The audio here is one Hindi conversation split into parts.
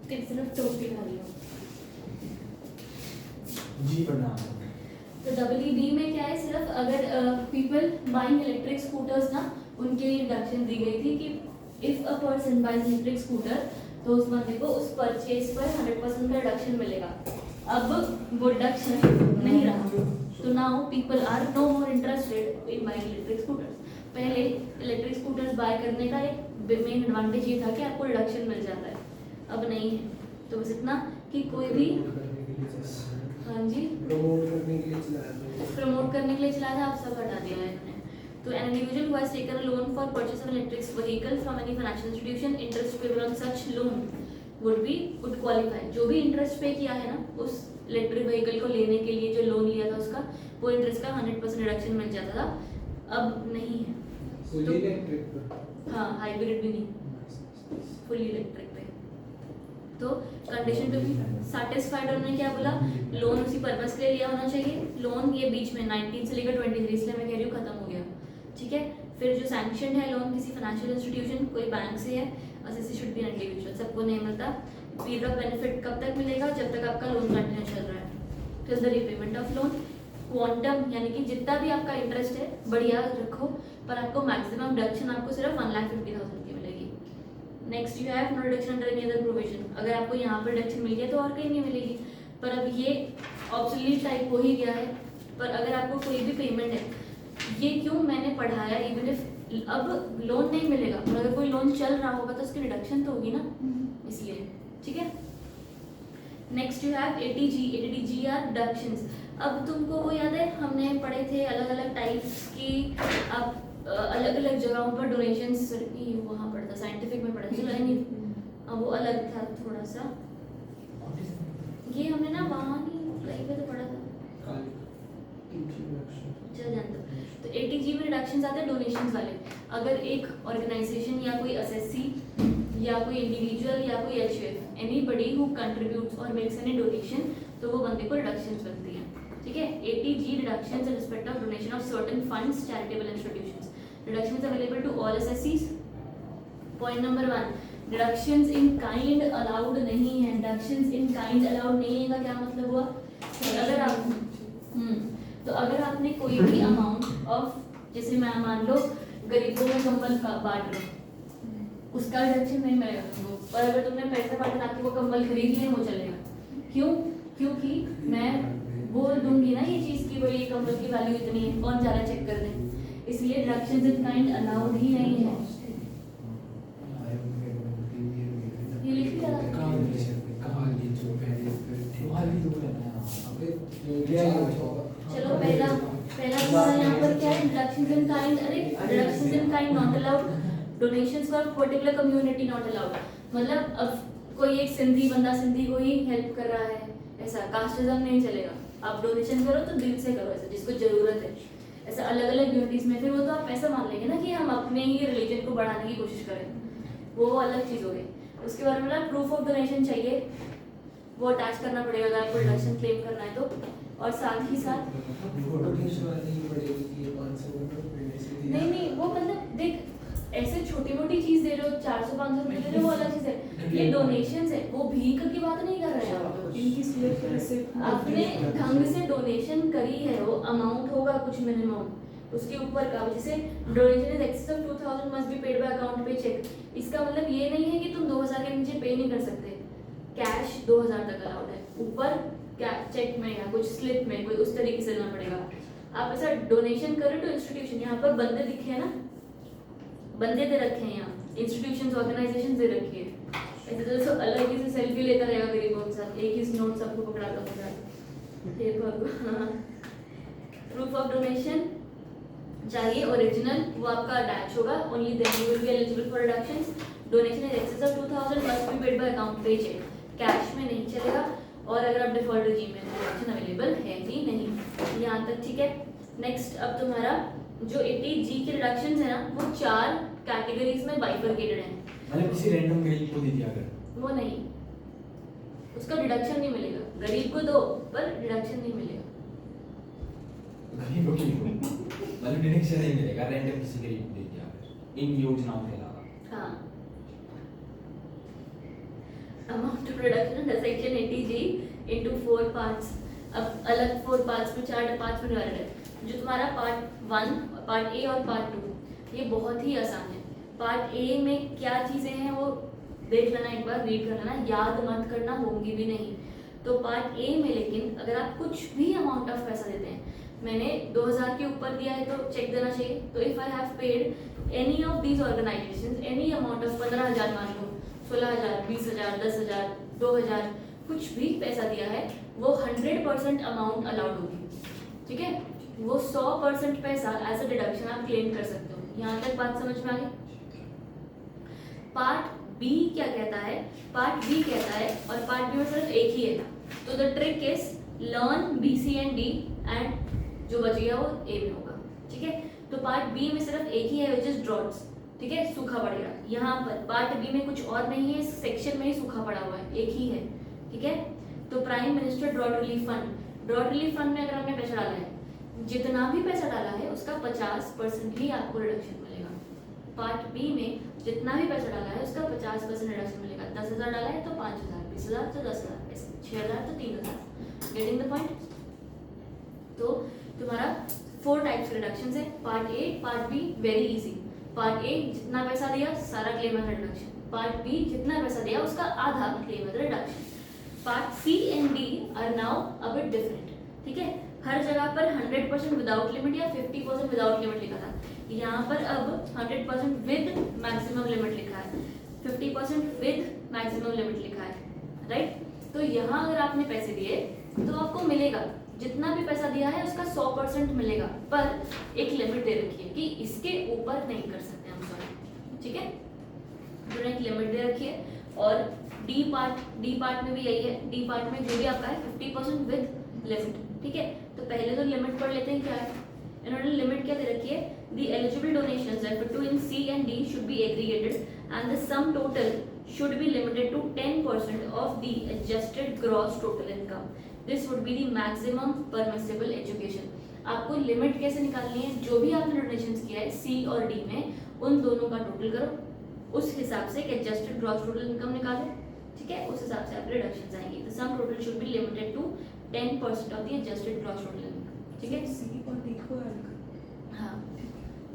सिर्फ टोपी खा रही हूँ। जी प्रणाम। तो WD में क्या है, सिर्फ अगर पीपल बाइंग इलेक्ट्रिक स्कूटर्स ना, उनके लिए डिडक्शन दी गई थी कि if a person buys electric scooter, तो उस बंदे को उस परचेज पर 100% का डिडक्शन मिलेगा। अब वो डिडक्शन नहीं रहा, तो now people are no more interested in buying electric scooters. पहले इलेक्ट्रिक स्कूटर्स बाय करने का एक मेन एडवांटेज ये था कि आपको डिडक्शन मिल जाता है, अब नहीं है। तो बस इतना कि कोई भी, हाँ जी, प्रमोट करने के लिए चलाया प्रमोट करने के लिए चला था, आप सब हटा दिया है इन्होंने। तो an individual who has taken a loan for purchase of electric vehicle from any financial institution, interest payable on such loan would qualify. जो भी इंटरेस्ट पे किया है ना उस इलेक्ट्रिक व्हीकल को लेने के लिए, जो लोन लिया था उसका, वो इंटरेस्ट का 100% रिडक्शन मिल जाता था, अब नहीं है। फुली इलेक्ट्रिक पर, हाँ, हाइब्रिड भी नहीं, फुली इलेक्ट्रिक पे। तो कंडीशन टू बी सैटिस्फाइड, उन्होंने क्या बोला, लोन उसी पर्पस के लिए लिया होना चाहिए। लोन ये बीच में 19 से लेकर 23, इसलिए मैं कह रही हूँ खत्म हो गया, ठीक है। फिर जो सैंक्शन है लोन किसी फाइनेंशियल इंस्टीट्यूशन, कोई बैंक से है, assessee should be an individual, सबको नहीं मिलता। पीरियड ऑफ बेनिफिट कब तक मिलेगा, जब तक आपका लोन कंटिन्यू चल रहा है, till the repayment of loan. Quantum यानी कि जितना भी आपका इंटरेस्ट है बढ़िया रखो, पर आपको मैक्सिमम डिडक्शन आपको सिर्फ 1,50,000 की मिलेगी। Next you have no deduction under any other provision. अगर आपको यहाँ पर डिडक्शन मिल गया तो और कहीं नहीं मिलेगी, पर अब ये ऑब्सोलीट टाइप हो ही गया है। पर अगर आपको कोई भी पेमेंट है, ये क्यों मैंने पढ़ाया, इवन इफ अब लोन नहीं मिलेगा, और अगर कोई लोन चल रहा होगा तो उसकी डिडक्शन तो होगी ना, इसलिए, ठीक है। Next you have ATG are deductions. अब तुमको वो याद है, हमने पढ़े थे अलग अलग टाइप्स की, आप अलग अलग जगहों पर डोनेशंस, वहाँ पढ़ा था, साइंटिफिक में पढ़ा था, चलो नहीं, अब वो अलग था थोड़ा सा, ये हमने ना वहाँ नहीं कहीं पे तो पढ़ा था, चल जानते। तो ATG में डिडक्शंस आते हैं डोनेशंस वाले। अगर एक ऑर्गेनाइजेशन या कोई असेसी या कोई इंडिविजुअल या कोई HUF, एनीबडी हु कंट्रीब्यूट्स और मेक्स एनी डोनेशन, तो वो बंदे को डिडक्शंस बनती हैं, ठीक है। ATG deductions in respect of donation of certain funds, charitable institutions. Deductions available to all assessees. Point number 1, deductions in kind allowed नहीं है। डिडक्शंस इन काइंड अलाउड नहीं है का क्या मतलब हुआ, अगर आप तो अगर आपने कोई भी अमाउंट ऑफ, जैसे मैं मान लो गरीबों में कंबल का बांट रहा हूँ, उसका डिडक्शन नहीं मिलेगा तुमको, पर अगर तुमने पैसे बांटे ताकि वो कंबल खरीद लें, वो चलेगा। क्यों? क्योंकि मैं बोल दूंगी ना ये चीज़ की भाई कंबल की वैल्यू इतनी है, कौन जा रहा है चेक कर दें, इसलिए डिडक्शंस इन काइंड अलाउड ही नहीं है। ये लिख लिया चलो, पहला हमारा यहाँ पर क्या है, डिडक्शंस इन काइंड, अरे deductions in kind not allowed, donations for particular community not allowed. मतलब अब कोई एक सिंधी बंदा सिंधी को ही हेल्प कर रहा है, ऐसा कास्टिज्म नहीं चलेगा। आप डोनेशन करो तो दिल से करो, ऐसा जिसको जरूरत है, ऐसा अलग अलग यूनिटीज में। फिर वो तो आप ऐसा मान लेंगे ना कि हम अपने ही रिलीजन को बढ़ाने की कोशिश करें, वो अलग चीज़ हो गई। उसके बारे में ना प्रूफ ऑफ डोनेशन चाहिए, वो अटैच करना पड़ेगा अगर आपको डिडक्शन क्लेम करना है तो। और साथ ही साथ नहीं, वो मतलब देख, ऐसे छोटी मोटी चीज दे रहे हो, 400-500 रुपए दे रहे हो, वो अलग चीज है। ये डोनेशंस है, वो भीख की बात नहीं कर रहे हैं। आपने ढंग से डोनेशन करी है, वो अमाउंट होगा कुछ मिनिमम, उसके ऊपर का, जैसे donation is excess of 2000 must be paid by account payee cheque. इसका मतलब ये नहीं है कि तुम 2000 के नीचे पे नहीं कर सकते, कैश 2000 तक अलाउड है, ऊपर क्या चेक में या कुछ स्लिप में कोई उस तरीके से देना पड़ेगा। आप ऐसा डोनेशन करो टू इंस्टीट्यूशन, यहाँ पर बंदे दिखे हैं ना, बंदे दे रखे हैं यहाँ, इंस्टीट्यूशंस ऑर्गेनाइजेशंस दे रखी है। ऐसे तो अलग ही से सेल्फी लेता रहेगा गरीबों के साथ, एक ही नोट सबको पकड़ा कर प्रूफ ऑफ डोनेशन चाहिए ओरिजिनल, वो आपका अटैच होगा, only then you will be eligible for deductions. Donation is excess of 2000 must be paid by account payee cheque, cash में नहीं चलेगा। और अगर आप डिफॉल्ट रजीम में डिडक्शन अवेलेबल है ही नहीं, यहाँ तक ठीक है। नेक्स्ट अब तुम्हारा जो ATG के डिडक्शंस है ना, वो 4 कैटेगरीज में बाइफरकेटेड हैं। मतलब किसी रैंडम गरीब को दे दिया अगर, वो नहीं, उसका डिडक्शन नहीं मिलेगा, गरीब को दो पर डिडक्शन नहीं मिलेगा। गरीब को मतलब डिडक्शन नहीं मिलेगा, रैंडम किसी गरीब को दे दिया इन योजनाओं के अलावा। हाँ, amount of reduction the section 80G into 4 parts. अब अलग 4 पार्ट्स में 4 पार्ट्स में डिवाइडेड है। जो तुम्हारा पार्ट 1, पार्ट ए और पार्ट 2 ये बहुत ही आसान है। पार्ट ए में क्या चीज़ें हैं वो देख लेना, एक बार रीड कर लेना, याद मत करना, होंगी भी नहीं। तो पार्ट ए में लेकिन अगर आप कुछ भी अमाउंट ऑफ पैसा देते हैं, मैंने 2000 के ऊपर दिया है तो चेक देना चाहिए। तो if I have paid any of these organisations any amount of 15,000 मान लो, 16,000, 20,000, 10,000, 2,000 कुछ भी पैसा दिया है, वो 100% अमाउंट अलाउड होगी, ठीक है। वो 100% पैसा एज अ डिडक्शन आप क्लेम कर सकते हो। यहाँ तक बात समझ में आ गई। पार्ट बी क्या कहता है? पार्ट बी कहता है, और पार्ट बी में सिर्फ एक ही है, तो the trick is learn B, C and D, and जो बच गया वो ए में होगा, ठीक है। तो पार्ट बी में सिर्फ एक ही है विच इज ड्रॉट्स, ठीक है, सूखा पड़ेगा। यहाँ पर पार्ट बी में कुछ और नहीं है, इस सेक्शन में ही सूखा पड़ा हुआ है, एक ही है, ठीक है। तो prime minister drought relief fund, drought relief fund में अगर हमने पैसा डाला है, जितना भी पैसा डाला है उसका 50% ही आपको रिडक्शन मिलेगा। पार्ट बी में जितना भी पैसा डाला है उसका 50% रिडक्शन मिलेगा। 10,000 डाला है तो 5,000, 20,000 तो 10,000, 6,000 तो 3,000। Getting the point? तो तुम्हारा 4 टाइप्स के रिडक्शन है। Part A, part B very easy. Part A जितना पैसा दिया सारा claim as reduction. Part B जितना पैसा दिया उसका आधा claim as reduction. Part C and D are now a bit different, ठीक है। हर जगह पर 100% विदाउट लिमिट या 50% विदाउट लिमिट लिखा था, यहाँ पर अब 100% विद मैक्सिमम लिमिट लिखा है, 50% विद मैक्सिमम लिमिट लिखा है, राइट। तो यहाँ अगर आपने पैसे दिए तो आपको मिलेगा, जितना भी पैसा दिया है उसका 100% मिलेगा, पर एक लिमिट दे रखी है कि इसके ऊपर नहीं कर सकते हम, सॉरी, ठीक है। तो एक लिमिट दे रखी है। और डी पार्ट में भी यही है। डी पार्ट में जो भी आपका है 50% विद लिमिट, ठीक है। तो पहले तो लिमिट पढ़ लेते हैं क्या है। इन्होंने लिमिट क्या दे रखी है? The eligible donations referred to in C and D should be aggregated and the sum total should be limited to 10% of the adjusted gross total income. This would be the maximum permissible education. आपको लिमिट कैसे निकालनी है? जो भी आपने डोनेशंस किया है C और D में, उन दोनों का टोटल करो, उस हिसाब से एडजस्टेड ग्रॉस टोटल इनकम निकालो, ठीक है। उस हिसाब से आपके रिडक्शंस आएंगे। The sum total should be limited to 10% of the adjusted gross total income, ठीक है। सी और डी को ऐड कर। हाँ,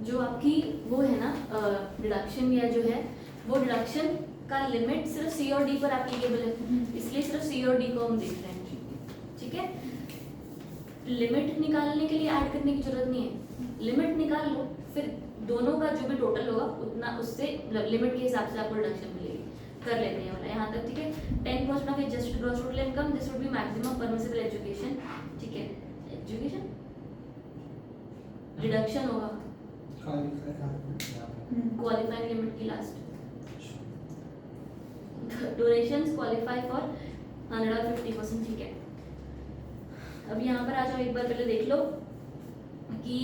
जो आपकी वो है ना डिडक्शन या जो है वो डिडक्शन का लिमिट सिर्फ सी और डी पर एप्लीकेबल है, इसलिए सिर्फ सी और डी को हम देख रहे हैं, ठीक है। लिमिट निकालने के लिए ऐड करने की जरूरत नहीं है, लिमिट निकाल लो, फिर दोनों का जो भी टोटल होगा उतना उससे लिमिट के हिसाब से आपको डिडक्शन मिलेगी। कर लेते हैं वाला यहाँ तक, ठीक है। 10% of adjusted gross total income, this would be maximum permissible education, ठीक है। एजुकेशन रिडक्शन होगा क्वालिफाइंग लिमिट की लास्ट। डोनेशंस क्वालिफाई फॉर 150%, ठीक है। अब यहाँ पर आ जाओ, एक बार पहले देख लो कि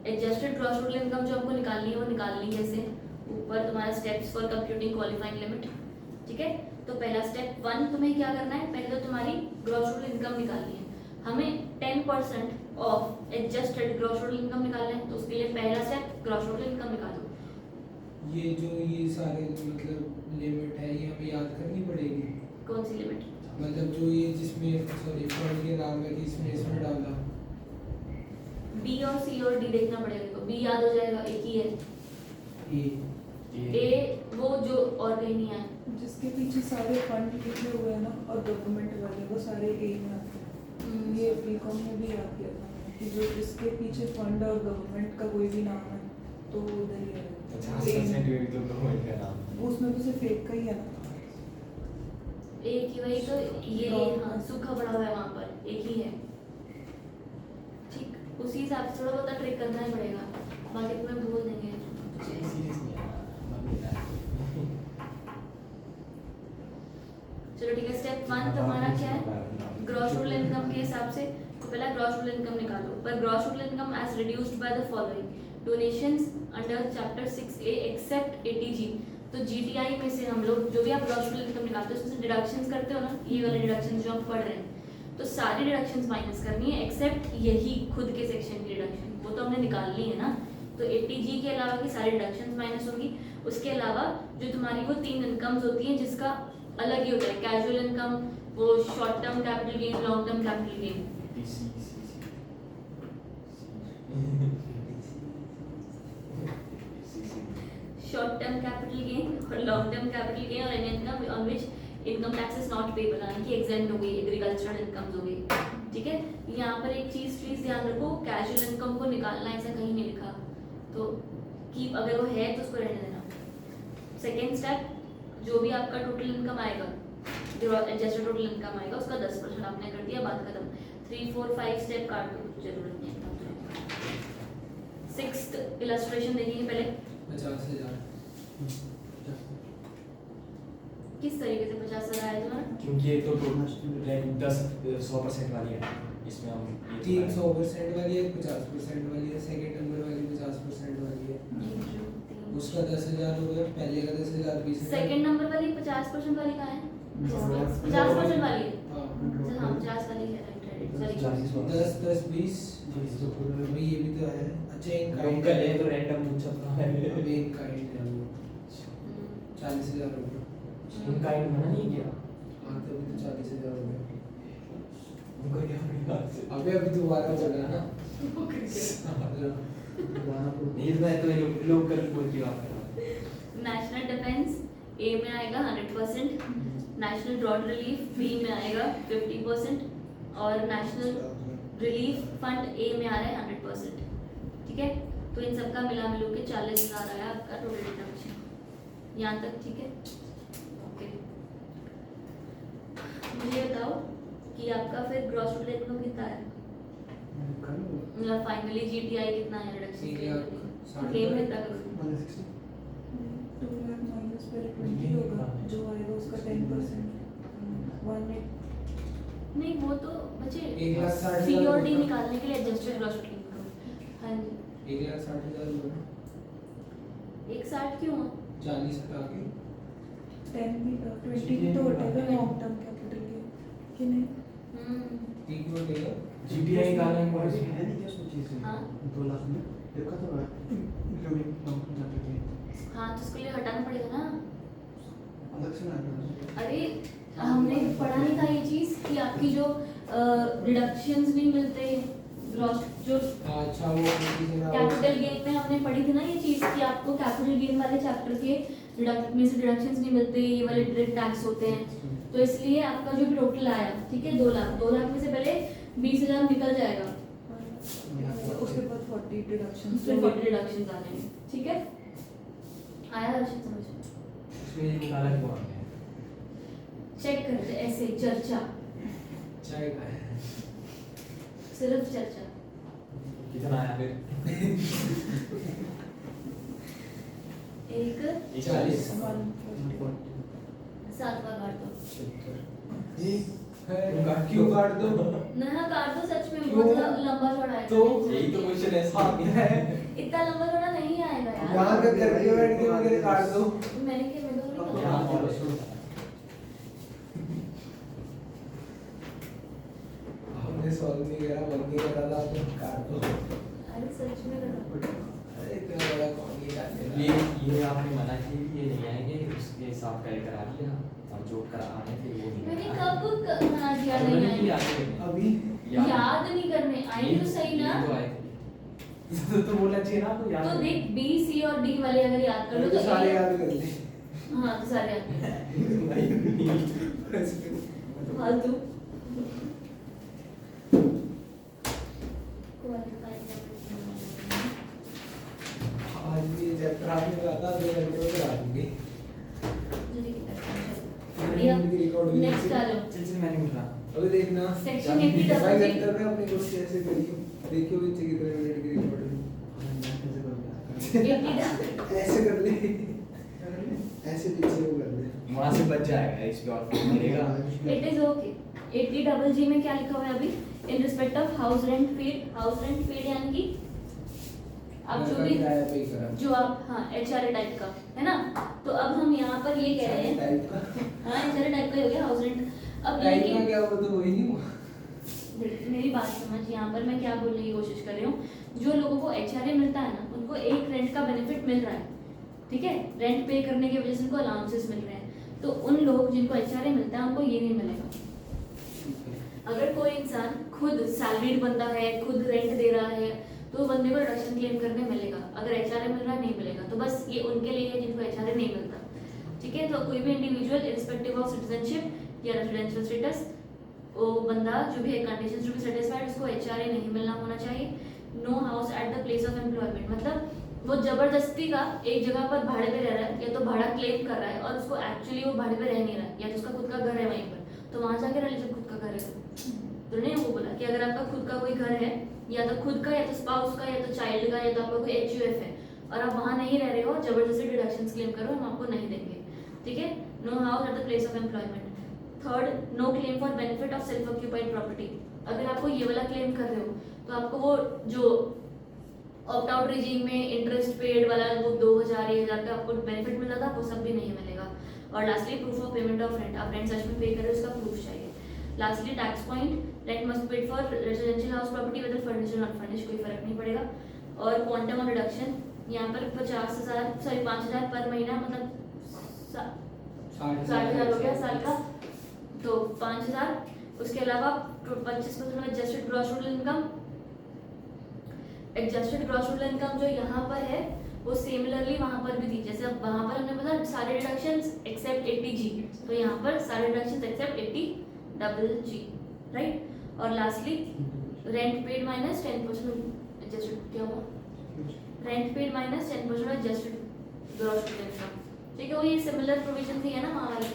एडजस्टेड ग्रॉस टोटल इनकम जो आपको निकालनी है वो निकालनी कैसे। ऊपर तुम्हारा steps for computing qualifying limit, ठीक है। तो पहला स्टेप 1 तुम्हें क्या करना है? पहले तो तुम्हारी ग्रॉस टोटल इनकम निकालनी है। हमें 10% of adjusted gross total income निकालना है, तो उसके लिए पहला स्टेप ग्रॉस टोटल इनकम निकालो। ये सारे मतलब लिमिट है, ये हमें याद करनी पड़ेगी। कौन सी लिमिट? मतलब जो ये जिसमें सॉरी फंड के नाम है कि इसमें डाला, बी और सी और डी देखना पड़ेगा, तो बी याद हो जाएगा, एक ही है। ए वो जो और कहीं नहीं है, जिसके पीछे सारे फंड लिखे हुए हैं ना और डॉक्यूमेंट वाले, वो सारे ए में आते हैं। ये बीकॉम में भी याद किया था मैंने कि जो जिसके पीछे फंड और गवर्नमेंट का कोई भी नाम है तो वो उधर ही है। 50% भी तो गवर्नमेंट का नाम, उसमें तो सिर्फ एक का ही है ना। एक ही वही तो ये, हाँ सूखा पड़ा हुआ है वहाँ पर, एक ही है, ठीक। उसी हिसाब से थोड़ा बहुत ट्रिक करना ही पड़ेगा, बाकी तुम्हें भूल देंगे। सीरियस नहीं है चलो ठीक है। स्टेप 1 तुम्हारा क्या है? ग्रॉस टोटल इनकम के हिसाब से तो पहला ग्रॉस टोटल इनकम निकालो। पर gross total income as reduced by the following donations under chapter 6A except 80G। तो जीटीआई में से हम लोग जो भी आप ग्रॉस टोटल इनकम निकालते हो उसमें से डिडक्शंस करते हो ना, ये वाले डिडक्शंस जो आप पढ़ रहे हैं, तो सारी डिडक्शंस माइनस करनी है एक्सेप्ट यही खुद के सेक्शन की डिडक्शन, वो तो हमने निकालनी है ना। तो 80G के अलावा की सारी डिडक्शंस माइनस होंगी। उसके अलावा जो तुम्हारी वो 3 इनकम्स होती हैं जिसका अलग ही होता है। कैजुअल इनकम वो short term capital gain, long term capital gain. Short term capital gain और लॉन्ग टर्म कैपिटल गेन और any income on which income tax is not payable, यानी कि एग्जेम्प्ट हो गई, एग्रीकल्चरल इनकम्स हो गई। ठीक है, यहाँ पर एक चीज प्लीज ध्यान रखो, कैजुअल इनकम को निकालना ऐसा कहीं नहीं लिखा, तो कि अगर वो है तो उसको रहने देना। सेकेंड स्टेप, जो भी आपका टोटल इनकम आएगा, एडजस्टेड टोटल इनकम आएगा, उसका 10% आपने कर दिया, बात खत्म। 3, 4, 5 स्टेप काट दो, जरूरत नहीं है। सिक्स्थ इलस्ट्रेशन देखेंगे पहले, 50,000। किस तरीके से 50,000 आया तुम्हारा? क्योंकि ये तो 100% वाली है, इसमें हम 300% वाली है, 50% वाली है, सेकंड नंबर वाली 50% वाली है। उसका 10,000 हो गया, पहले का 10,000 20,000। सेकंड नंबर वाली 50% वाली कहाँ है? 50% वाली है। हाँ, अच्छा, हाँ 50 वाली है, राइट सॉरी। 10 10 20 अभी ये भी तो है। अच्छा इन हम कर ले तो रैंडम पूछा था अभी इन काइंड है वो 40,000 हो गया। इनका इन मना नहीं किया हाँ तभी तो 40,000 हो गया। उनका क्या अपनी अबे अभी दोबारा बोला ना। नहीं मैं तो लोग कर बोल की बात कर रहा हूं। नेशनल डिफेंस ए में आएगा 100%, नेशनल ड्रॉट रिलीफ बी में आएगा 50% और नेशनल रिलीफ फंड ए में आ रहा है 100%। ठीक है, तो इन सबका मिला मिलू के 40,000 आया आपका टोटल डिडक्शन। यहाँ तक ठीक है? ओके, मुझे बताओ कि आपका फिर ग्रॉस टोटल इनकम कितना है, मतलब फाइनली जीटीआई कितना है रिडक्शन क्लेम कितना करोगे? 2 लाख माइनस पहले 20 होगा, जो आएगा उसका 10%, 180। नहीं वो तो बचे 1,60,000 सी और डी निकालने के लिए एडजस्टेड ग्रॉस टोटल इनकम। हाँ जी, 1,60,000 हुआ ना। 160 क्यों? 40 हटा के 10 भी 20 भी तो उठेगा लॉन्ग टर्म कैपिटल के कि नहीं? ठीक हो गया। जीटीआई निकालना है है नहीं क्या सोची से हाँ। 2 लाख में देखा तो है इंक्लूडिंग नॉन जाते हाँ तो उसके लिए हटाना पड़ेगा ना। अलग से ना अरे हमने पढ़ा नहीं था ये चीज़ कि आपकी जो डिडक्शंस नहीं मिलते ग्रॉस जो अच्छा वो किसी ने कैपिटल गेन में हमने पढ़ी थी ना ये चीज़ कि आपको कैपिटल गेन वाले चैप्टर के डिडक्ट में से डिडक्शंस नहीं मिलते, ये वाले डायरेक्ट टैक्स होते हैं, तो इसलिए आपका जो भी टोटल आया ठीक है 2 लाख, 2 लाख में से पहले 20,000 निकल जाएगा, उसके बाद 40 डिडक्शन उसमें 40 डिडक्शंस आ जाएंगे। ठीक है, आया दर्शन समझ में? उसमें ये निकाला क्यों आपने? चेक करते ऐसे चर्चा, चाय का है। सिर्फ चर्चा। कितना आया फिर? एक 40 सातवां काट दो क्यों काट दो? ना काट दो, सच में क्यों? बहुत लंबा चौड़ा है तो यही तो क्वेश्चन है। इतना लंबा चौड़ा नहीं आएगा यार। यहाँ का करके बैठ के वगैरह काट दो। मैंने क्या मैं तो नहीं यहाँ करता। पर हमने सॉल्व नहीं करा, बन नहीं करा था तो काट दो। अरे सच में करता। अरे इतना बड़ा कौन ही काट देगा? ये आपने मना की ये नहीं आएंगे, उसके हिसाब का करा दिया और जो कराने थे वो नहीं मैंने करा। कब मना किया मैंने नहीं भी आएंगे? याद नहीं। अभी याद नहीं करने आई तो सही ना। ये तो आए थे। तो बोलना चाहिए ना आपको याद तो नहीं। देख बी सी और डी वाले अगर याद कर लो तो तो सारे ये- याद कर ले। हाँ तो सारे याद कर लो। फालतू आज भी चैप्टर आपने कहा था 2 घंटे में करा दूंगी। बढ़िया। नेक्स्ट आ जाओ। चल चल मैंने उठा। अभी देखना सेक्शन 80 डबल भाई जी। घंटे में अपनी कुछ ऐसे करियो, देखियो बच्चे कितने मिनट की रिकॉर्ड ऐसे कर ले, ऐसे पीछे वो कर ले। वहाँ से बच जाएगा, इस पे और फोन मिलेगा। It is okay. 80 डबल जी में क्या लिखा हुआ है अभी? इन respect of house rent paid यानी कि आप जो भी किराया पे करा जो आप हाँ एचआरए टाइप का है ना, तो अब हम यहाँ पर ये कह रहे हैं टाइप का हाँ एचआरए टाइप का ही हो गया हाउस रेंट। अब टाइप का लेकिन क्या वो तो वही नहीं हुआ। मेरी बात समझ, यहाँ पर मैं क्या बोलने की कोशिश कर रही हूँ, जो लोगों को एचआरए मिलता है ना उनको एक रेंट का बेनिफिट मिल रहा है, ठीक है, रेंट पे करने की वजह से उनको अलाउंसेस मिल रहे हैं। तो उन लोग जिनको एचआरए मिलता है उनको ये नहीं मिलेगा। ठीक है। अगर कोई इंसान खुद सैलरीड बंदा है, खुद रेंट दे रहा है, तो बंदे को रिडक्शन क्लेम करने मिलेगा। अगर एचआरए मिल रहा है नहीं मिलेगा। तो बस ये उनके लिए है जिनको एचआरए नहीं मिलता। ठीक है, तो कोई भी इंडिविजुअल इररिस्पेक्टिव ऑफ सिटीजनशिप या रेजिडेंशियल स्टेटस, वो बंदा जो भी है कंडीशंस टू बी सेटिस्फाइड, उसको एचआरए नहीं मिलना होना चाहिए। No house at the place of employment, मतलब वो जबरदस्ती का एक जगह पर भाड़े पे रह रहा है, या तो भाड़ा क्लेम कर रहा है और उसको एक्चुअली वो भाड़े पे रह नहीं रहा है, या तो उसका खुद का घर है वहीं पर, तो वहां जाके रह लीजिए खुद का घर है। तो नहीं, वो बोला कि अगर आपका खुद का कोई घर है, या तो खुद का, या तो स्पाउस का, या तो चाइल्ड का, या तो आपका कोई एचयूएफ है और आप वहां नहीं रह रहे हो, जबरदस्ती डिडक्शंस क्लेम करो, हम आपको नहीं देंगे। ठीक है, no house at the place of employment. Third, no claim for benefit of self occupied property. अगर आपको ये वाला क्लेम कर रहे हो तो आपको वो जो ऑप्ट आउट रिजीम में इंटरेस्ट पेड वाला वो 2000 1000 का आपको बेनिफिट मिलता था, वो सब भी नहीं मिलेगा। और lastly, proof of payment of rent, आप रेंट सच में पे कर रहे हो उसका प्रूफ चाहिए। Lastly, tax point, rent must paid for residential house property whether furnished और नॉट फर्निश्ड, कोई फर्क नहीं पड़ेगा। और क्वांटम ऑफ रिडक्शन यहाँ पर 50,000 पर महीना, मतलब 60,000 हो गया साल का, तो 5,000। उसके अलावा 25% adjusted gross total income. Adjusted gross total income जो यहाँ पर है वो सिमिलरली वहाँ पर भी थी। जैसे अब वहाँ पर हमने बताया सारे डिडक्शंस एक्सेप्ट 80G, तो यहाँ पर सारे डिडक्शंस एक्सेप्ट 80GG, राइट। और lastly, rent paid minus 10% adjusted, क्या हुआ, rent paid minus 10% adjusted gross total income. ठीक है, वो ये सिमिलर प्रोविजन थी है ना वहाँ वाली।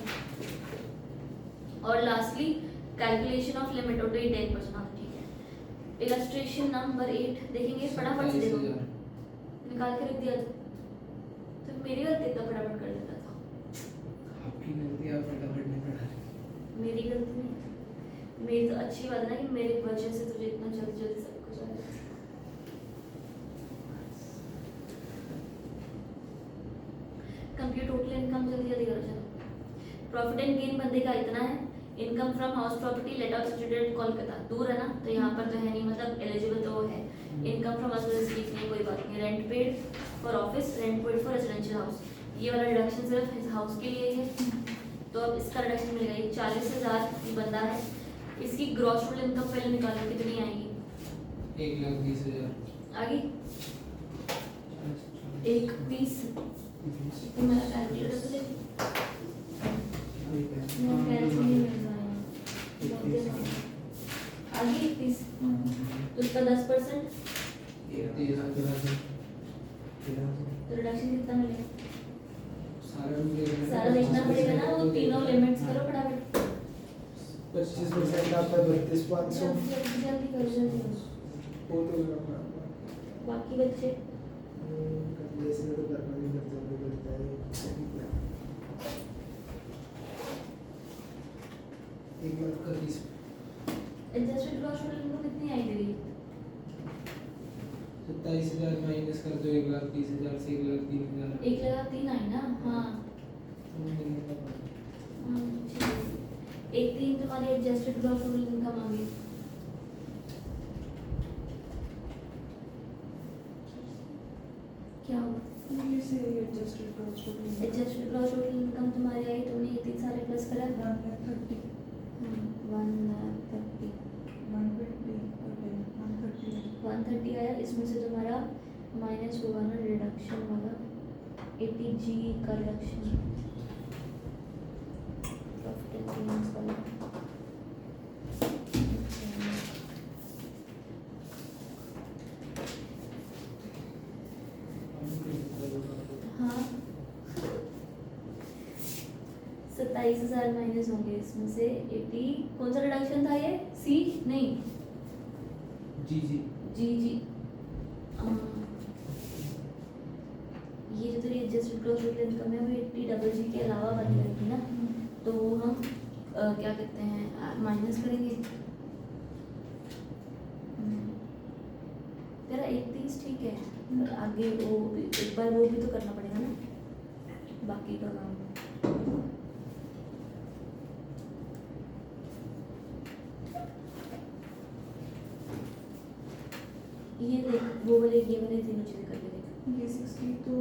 और lastly, calculation of limit auto 10%। हाँ ठीक है। इलस्ट्रेशन नंबर 8 देखेंगे, फटाफट से देखो, निकाल के रख दिया तो मेरी गलती, इतना फटाफट कर देता था। आपकी गलती, आप फटाफट नहीं पढ़ा रहे। मेरी गलती नहीं, मेरी तो अच्छी बात है ना कि मेरे वजह से तुझे इतना जल्दी जल्दी सब कुछ आ गया। कंप्यूट टोटल इनकम जल्दी जल्दी करो चलो। प्रॉफिट एंड गेन बंदे का इतना है। Income from house property let out situated Kolkata, दूर है ना, तो यहाँ पर तो है नहीं, मतलब एलिजिबल तो वो है। इनकम फ्रॉम अदर स्टेट नहीं, कोई बात नहीं। Rent paid for office, rent paid for residential house, ये वाला रिडक्शन सिर्फ इस हाउस के लिए है, तो अब इसका रिडक्शन मिलेगा। ये 40,000 की बंदा है, इसकी ग्रॉस टोटल इनकम पहले निकालो कितनी आएगी, 1,20,000 आगे 1,20,000। तो मेरा कैलकुलेटर तो ले, मेरा कैलकुलेटर नहीं मिल रहा है, आगे 1,20,000, तो उसका 10%, तो रिडक्शन कितना मिलेगा, सारा देखना पड़ेगा ना, वो तीनों लिमिट्स करो फटाफट, 25% आपका 32,500 जल्दी जल्दी जल्दी करो, जल्दी करो। वो तो मेरा बाकी बच्चे जैसे तो करना नहीं करता है। 1,20,000 एडजस्टेड ग्रॉस टोटल इनकम कितनी आई तेरी, 27,000 माइनस कर दो 1,30,000 से 1,03,000। 1,03,000 आई ना, हाँ ठीक है। 1,03,000 तुम्हारी एडजस्टेड ग्रॉस टोटल इनकम आ गई। क्या हुआ, ये से adjusted gross total adjusted gross total income तुम्हारी आई, तुमने ये 3 सारे प्लस करा 1,30,000 1,30,000 130 आया, इसमें से तुम्हारा माइनस होगा ना रिडक्शन वाला 80G का रिडक्शन, प्रॉफिट एंड गेन्स वाला। हाँ 27,000 माइनस होंगे इसमें से 80, कौन सा रिडक्शन था ये, सी नहीं जी जी जी ये जो तेरी एडजस्टेड ग्रॉस टोटल इनकम है वो 80GG के अलावा बन जाएगी ना, तो वो हम क्या कहते हैं माइनस करेंगे। तेरा 31 ठीक है, पर आगे वो एक बार वो भी तो करना पड़ेगा ना बाकी का काम। ये देख, वो वाले ये वाले तीनों चीज़ें करके देख। ये 60 तो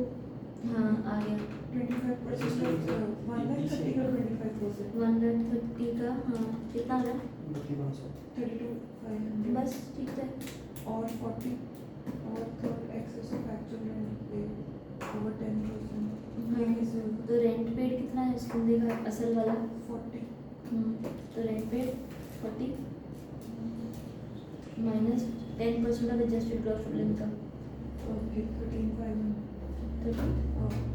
हाँ आ गया। 25% 130 का 25%, 130 का, हाँ कितना हो रहा है? 32,500 बस ठीक है। और 40 और third excess of actual rent pay over 10%, तो रेंट पेड कितना है उस बंदे का असल वाला? 40 तो rent paid 40 minus 10% of adjusted gross income, okay 13,500 तो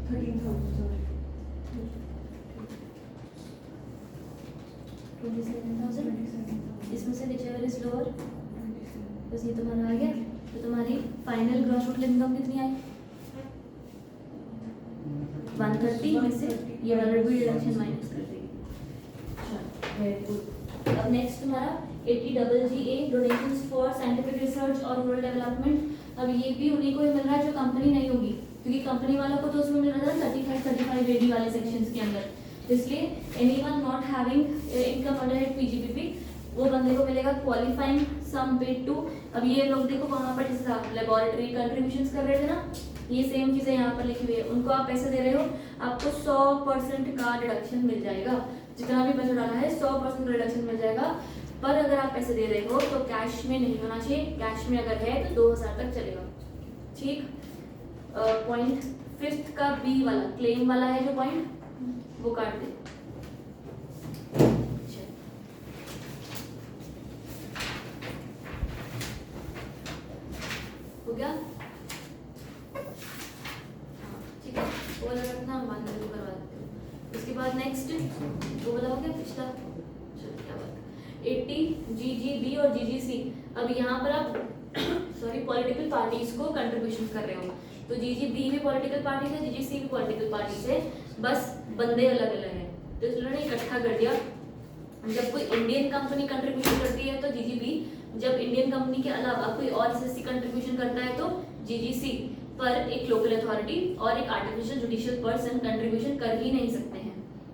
13,000 सॉरी 27,000। 27,000 इसमें से whichever is lower, 27 बस ये तुम्हारा आ गया। तो तुम्हारी फाइनल ग्रॉस टोटल इनकम कितनी आई? 130 में से ये वाला भी डिडक्शन माइनस कर देगी। Very good. अब नेक्स्ट तुम्हारा 80GGA donations for scientific research और रूरल डेवलपमेंट। अब ये भी उन्हीं को ही मिल रहा है जो कंपनी नहीं होगी, क्योंकि कंपनी वालों को तो उसमें मिल रहा था 35 AD वाले सेक्शंस के अंदर। इसलिए anyone not having income under head PGBP वो बंदे को मिलेगा क्वालिफाइंग सम पेड टू। अब ये लोग देखो वहाँ पर जैसे आप लेबोरेटरी कंट्रीब्यूशंस कर रहे थे ना, ये सेम चीज़ें यहाँ पर लिखी हुई है। उनको आप पैसे दे रहे हो, आपको 100% का डिडक्शन मिल जाएगा। जितना भी पैसा डाला है 100% रिडक्शन मिल जाएगा। पर अगर आप पैसे दे रहे हो तो कैश में नहीं होना चाहिए, कैश में अगर है तो 2000 तक चलेगा। ठीक। पॉइंट 5th का बी वाला क्लेम वाला है जो पॉइंट, वो काट दे। चल। हो गया? हाँ, ठीक है। वो वाला रखना, हम बाद में वो करवा देते हैं। उसके बाद नेक्स्ट वो वाला हो गया पिछला। चलो क्या बात। 80GGB और GGC। अब यहाँ पर आप सॉरी पॉलिटिकल पार्टीज को कंट्रीब्यूशन कर रहे हो, तो GGB भी पॉलिटिकल पार्टी है, GGC भी पॉलिटिकल पार्टी है, बस बंदे अलग अलग हैं। तो इस लोगों ने इकट्ठा कर दिया। जब कोई इंडियन कंपनी कंट्रीब्यूशन करती है तो GGB, जब इंडियन कंपनी के अलावा कोई और एसएससी कंट्रीब्यूशन करता है तो GGC, पर एक लोकल अथॉरिटी और एक आर्टिफिशियल जुडिशियल पर्सन कंट्रीब्यूशन कर ही नहीं सकते हैं।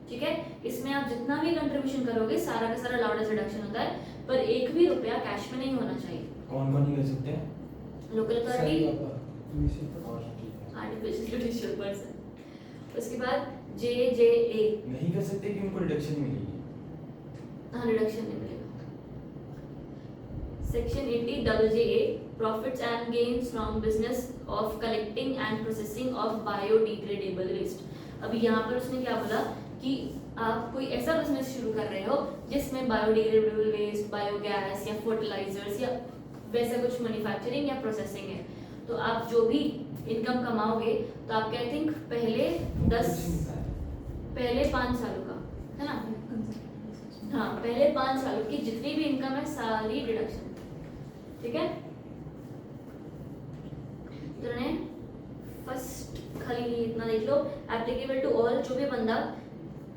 ठीक है। इसमें आप जितना भी कंट्रीब्यूशन करोगे सारा का सारा अलाउड एज डिडक्शन होता है, पर एक भी रुपया कैश में नहीं होना चाहिए। कौन कौन नहीं कर सकते हैं? लोकल अथॉरिटी, और ठीक है। Artificial judicial person. उसके बाद JJA, नहीं कर सकते कि उनको डिडक्शन मिलेगी। हाँ रिडक्शन नहीं मिलेगा। Section 80JJA profits and gains from business of collecting and processing of biodegradable waste. अभी यहाँ पर उसने क्या बोला कि आप कोई ऐसा बिजनेस शुरू कर रहे हो जिसमें बायोडिग्रेडेबल वेस्ट, बायोगैस या फर्टिलाइजर्स या वैसा कुछ मैन्युफैक्चरिंग या प्रोसेसिंग है, तो आप जो भी इनकम कमाओगे तो आपके आई थिंक पहले 5 सालों का है ना, हाँ पहले 5 सालों की जितनी भी इनकम है सारी डिडक्शन। ठीक है। तो फर्स्ट खाली इतना देख लो, एप्लीकेबल टू ऑल, जो भी बंदा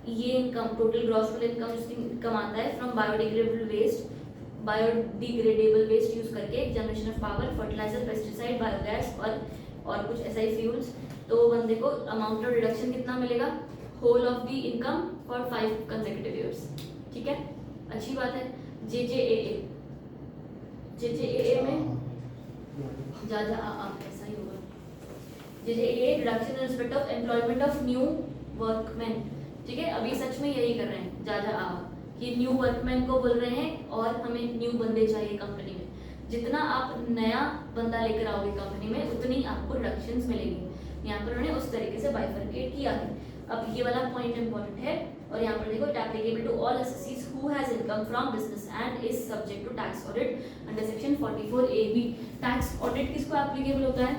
ये इनकम टोटल ग्रॉस इनकम जिसकी कमाता है फ्रॉम बायोडिग्रेडेबल वेस्ट यूज करके generation of power, fertiliser, pesticide, biogas और कुछ SI फ्यूल्स, तो वो बंदे को अमाउंट ऑफ डिडक्शन कितना मिलेगा? Whole of the income for 5 consecutive years. ठीक है, अच्छी बात है। JJAA में ऐसा ही होगा। JJAA reduction in respect of employment of new workman. ठीक है, अभी सच में यही कर रहे हैं कि न्यू वर्कमैन को बोल रहे हैं और हमें न्यू बंदे चाहिए कंपनी में। जितना आप नया बंदा लेकर आओगे कंपनी में उतनी आपको रिडक्शंस मिलेंगी। यहाँ पर उन्होंने उस तरीके से बाइफरकेट किया है। अब ये वाला पॉइंट इंपॉर्टेंट है, और यहाँ पर देखो, it applicable to all assessees who has income from business and is subject to tax audit under section 44AB। Tax audit किसको एप्लीकेबल होता है?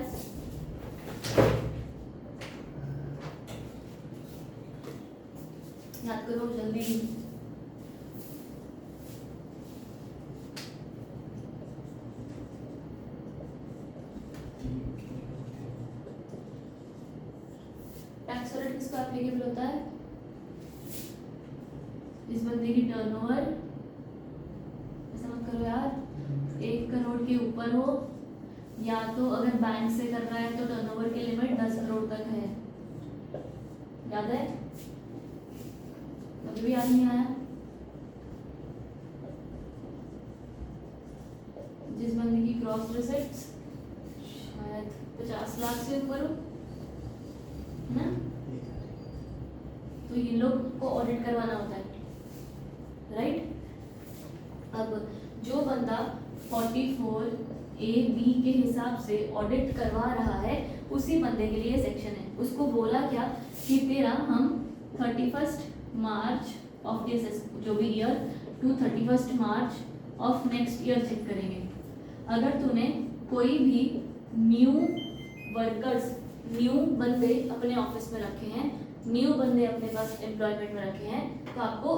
याद करो जल्दी। टैक्स ऑडिट किसको एप्लीकेबल होता है? इस बंदे की टर्नओवर, ऐसा मत करो यार, 1 करोड़ के ऊपर हो, या तो अगर बैंक से कर रहा है तो टर्नओवर की लिमिट 10 करोड़ तक है। याद है? अभी भी याद नहीं आया? जिस बंदे की क्रॉस रिसिप्ट्स शायद 50 लाख से ऊपर हो ना, तो ये लोग बंदा 44 ए बी के हिसाब से ऑडिट करवा रहा है, उसी बंदे के लिए सेक्शन है। उसको बोला क्या कि तेरा हम 31 मार्च ऑफ दिस जो भी year to 31 March of next year check करेंगे। अगर तूने कोई भी न्यू वर्कर्स, न्यू बंदे अपने ऑफिस में रखे हैं, न्यू बंदे अपने पास एम्प्लॉयमेंट में रखे हैं, तो आपको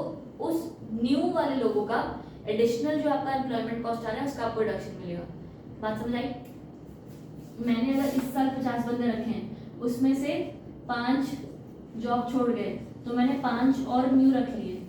उस न्यू वाले लोगों का एडिशनल जो आपका एम्प्लॉयमेंट कॉस्ट आ रहा है उसका आपको रिडक्शन मिलेगा। बात समझ आई? मैंने अगर इस साल 50 बंदे रखे हैं, उसमें से 5 जॉब छोड़ गए, तो मैंने 5 और न्यू रख लिए,